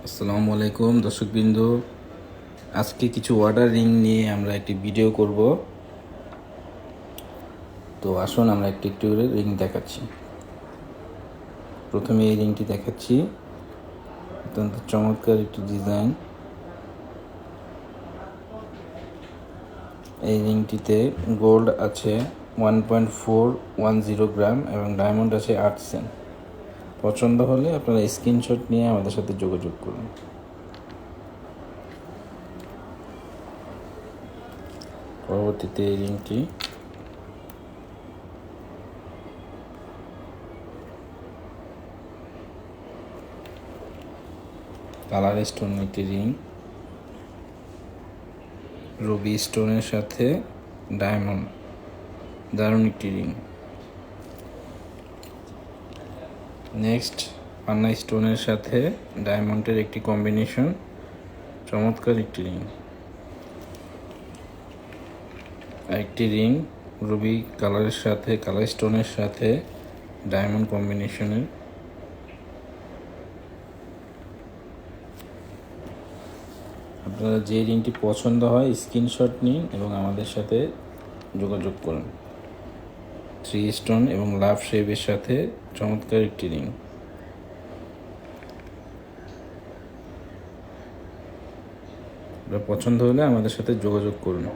আসসালামু আলাইকুম দর্শকবৃন্দ, আজকে কিছু ওয়াটার রিং নিয়ে আমরা একটি ভিডিও করব। তো আসুন আমরা একটু একটু করে রিং দেখাচ্ছি। প্রথমে এই রিংটি দেখাচ্ছি, অত্যন্ত চমৎকার একটি ডিজাইন। এই রিংটিতে গোল্ড আছে 1.410 গ্রাম এবং ডায়মন্ড আছে 8 সেন্ট। পছন্দ হলে আপনারা স্ক্রিনশট নিয়ে আমাদের সাথে যোগাযোগ করুন। পরবর্তীতে এই রিংটি কালার স্টোন একটি রিং, রুবি স্টোনের সাথে ডায়মন্ড, দারুণ একটি রিং। নেক্সট পান্না স্টোনের সাথে ডায়মন্ডের একটি কম্বিনেশন, চমৎকার একটি রিং। আরেকটি রিং রুবি কালারের সাথে কালার স্টোনের সাথে ডায়মন্ড কম্বিনেশনের। আপনারা যে রিংটি পছন্দ হয় স্ক্রিনশট নিন এবং আমাদের সাথে যোগাযোগ করুন। 3 স্টোন এবং লাভ শেপের সাথে চমৎকার একটি রিং। পছন্দ হলে আমাদের সাথে যোগাযোগ করুন।